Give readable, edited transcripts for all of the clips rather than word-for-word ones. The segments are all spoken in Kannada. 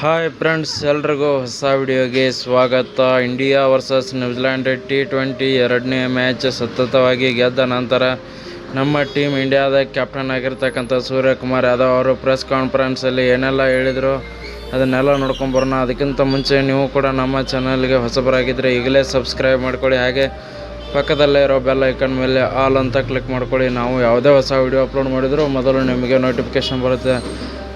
ಹಾಯ್ ಫ್ರೆಂಡ್ಸ್, ಎಲ್ರಿಗೂ ಹೊಸ ವಿಡಿಯೋಗೆ ಸ್ವಾಗತ. ಇಂಡಿಯಾ ವರ್ಸಸ್ ನ್ಯೂಜಿಲ್ಯಾಂಡ್ T20 ಎರಡನೇ ಮ್ಯಾಚ್ ಸತತವಾಗಿ ಗೆದ್ದ ನಂತರ ನಮ್ಮ ಟೀಮ್ ಇಂಡಿಯಾದ ಕ್ಯಾಪ್ಟನ್ ಆಗಿರ್ತಕ್ಕಂಥ ಸೂರ್ಯಕುಮಾರ್ ಯಾದವ್ ಅವರು ಪ್ರೆಸ್ ಕಾನ್ಫರೆನ್ಸಲ್ಲಿ ಏನೆಲ್ಲ ಹೇಳಿದರು ಅದನ್ನೆಲ್ಲ ನೋಡ್ಕೊಂಬರೋಣ. ಅದಕ್ಕಿಂತ ಮುಂಚೆ ನೀವು ಕೂಡ ನಮ್ಮ ಚಾನಲ್ಗೆ ಹೊಸಬರಾಗಿದ್ದರೆ ಈಗಲೇ ಸಬ್ಸ್ಕ್ರೈಬ್ ಮಾಡ್ಕೊಳ್ಳಿ, ಹಾಗೆ ಪಕ್ಕದಲ್ಲೇ ಇರೋ ಬೆಲ್ ಐಕನ್ ಮೇಲೆ ಆಲ್ ಅಂತ ಕ್ಲಿಕ್ ಮಾಡ್ಕೊಳ್ಳಿ. ನಾವು ಯಾವುದೇ ಹೊಸ ವಿಡಿಯೋ ಅಪ್ಲೋಡ್ ಮಾಡಿದರೂ ಮೊದಲು ನಿಮಗೆ ನೋಟಿಫಿಕೇಷನ್ ಬರುತ್ತೆ.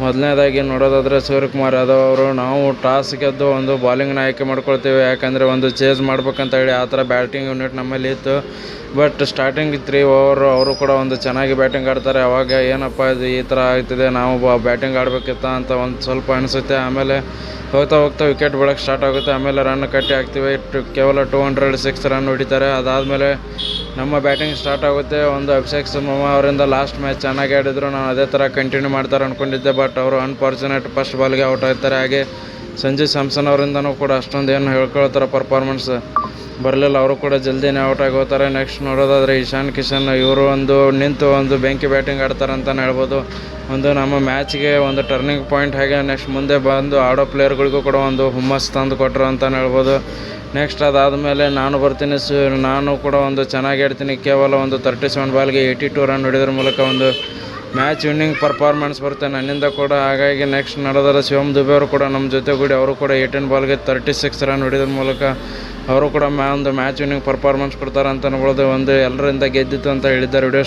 ಮೊದಲನೇದಾಗಿ ನೋಡೋದಾದರೆ ಸೂರ್ಯಕುಮಾರ್ ಯಾದವ್ ಅವರು, ನಾವು ಟಾಸ್ ಗೆದ್ದು ಒಂದು ಬಾಲಿಂಗ್ನ ಆಯ್ಕೆ ಮಾಡ್ಕೊಳ್ತೀವಿ, ಯಾಕಂದರೆ ಒಂದು ಚೇಸ್ ಮಾಡ್ಬೇಕಂತ ಹೇಳಿ ಆ ಥರ ಬ್ಯಾಟಿಂಗ್ ಯೂನಿಟ್ ನಮ್ಮಲ್ಲಿ ಇತ್ತು. ಬಟ್ ಸ್ಟಾರ್ಟಿಂಗ್ 3 ಓವರ್ ಅವರು ಕೂಡ ಒಂದು ಚೆನ್ನಾಗಿ ಬ್ಯಾಟಿಂಗ್ ಆಡ್ತಾರೆ. ಅವಾಗ ಏನಪ್ಪ ಇದು ಈ ಥರ ಆಗ್ತಿದೆ, ನಾವು ಬ್ಯಾಟಿಂಗ್ ಆಡಬೇಕಿತ್ತ ಅಂತ ಒಂದು ಸ್ವಲ್ಪ ಅನಿಸುತ್ತೆ. ಆಮೇಲೆ ಹೋಗ್ತಾ ವಿಕೆಟ್ ಬೀಳೋಕ್ಕೆ ಸ್ಟಾರ್ಟ್ ಆಗುತ್ತೆ. ಆಮೇಲೆ ರನ್ ಕಟ್ಟಿ ಹಾಕ್ತೀವಿ. ಕೇವಲ 206 ರನ್ ಹೊಡಿತಾರೆ. ಅದಾದಮೇಲೆ ನಮ್ಮ ಬ್ಯಾಟಿಂಗ್ ಸ್ಟಾರ್ಟ್ ಆಗುತ್ತೆ. ಒಂದು ಅಭಿಷೇಕ್ ಶರ್ಮಾ ಅವರಿಂದ ಲಾಸ್ಟ್ ಮ್ಯಾಚ್ ಚೆನ್ನಾಗಿ ಆಡಿದ್ರು, ನಾನು ಅದೇ ಥರ ಕಂಟಿನ್ಯೂ ಮಾಡ್ತಾರೆ ಅಂದ್ಕೊಂಡಿದ್ದೆ. ಬಟ್ ಅವರು ಅನ್ಫಾರ್ಚುನೇಟ್ ಫಸ್ಟ್ ಬಾಲ್ಗೆ ಔಟ್ ಆಗ್ತಾರೆ. ಹಾಗೆ ಸಂಜು ಸ್ಯಾಮ್ಸನ್ ಅವರಿಂದನೂ ಕೂಡ ಅಷ್ಟೊಂದು ಏನು ಹೇಳ್ಕೊಳ್ತಾರೆ ಪರ್ಫಾರ್ಮೆನ್ಸ್ ಬರಲಿಲ್ಲ, ಅವರು ಕೂಡ ಜಲ್ದಿನೇ ಔಟ್ ಆಗಿ ಹೋಗ್ತಾರೆ. ನೆಕ್ಸ್ಟ್ ನೋಡೋದಾದರೆ ಇಶಾನ್ ಕಿಶನ್, ಇವರು ನಿಂತು ಬೆಂಕಿ ಬ್ಯಾಟಿಂಗ್ ಆಡ್ತಾರೆ ಅಂತಲೇ ಹೇಳ್ಬೋದು. ನಮ್ಮ ಮ್ಯಾಚ್ಗೆ ಒಂದು ಟರ್ನಿಂಗ್ ಪಾಯಿಂಟ್. ಹಾಗೆ ನೆಕ್ಸ್ಟ್ ಮುಂದೆ ಬಂದು ಆಡೋ ಪ್ಲೇಯರ್ಗಳಿಗೂ ಕೂಡ ಒಂದು ಹುಮ್ಮಸ್ ತಂದು ಕೊಟ್ಟರು ಅಂತಲೇ ಹೇಳ್ಬೋದು. ನೆಕ್ಸ್ಟ್ ಅದಾದಮೇಲೆ ನಾನು ಬರ್ತೀನಿ, ನಾನು ಕೂಡ ಚೆನ್ನಾಗಿ ಆಡ್ತೀನಿ. ಕೇವಲ 37 ಬಾಲ್ಗೆ 82 ರನ್ ಹೊಡೆಯೋದ್ರ ಮೂಲಕ ಒಂದು ಮ್ಯಾಚ್ ವಿನ್ನಿಂಗ್ ಪರ್ಫಾರ್ಮೆನ್ಸ್ ಬರುತ್ತೆ ನನ್ನಿಂದ ಕೂಡ. ಹಾಗಾಗಿ ನೆಕ್ಸ್ಟ್ ನಡೆದರೆ ಶಿವಮ್ ದುಬೆ ಅವರು ಕೂಡ ನಮ್ಮ ಜೊತೆಗೂಡಿ ಅವರು ಕೂಡ 18 ಬಾಲ್ಗೆ 36 ರನ್ ಹೊಡೆಯೋದ್ರ ಮೂಲಕ ಅವರು ಕೂಡ ಮ್ಯಾಚ್ ವಿನ್ನಿಂಗ್ ಪರ್ಫಾರ್ಮೆನ್ಸ್ ಕೊಡ್ತಾರೆ ಅಂತ ನೋಡ್ಬೋದು. ಎಲ್ಲರಿಂದ ಗೆದ್ದಿತ್ತು ಅಂತ ಹೇಳಿದ್ದಾರೆ. ವಿಡಿಯೋ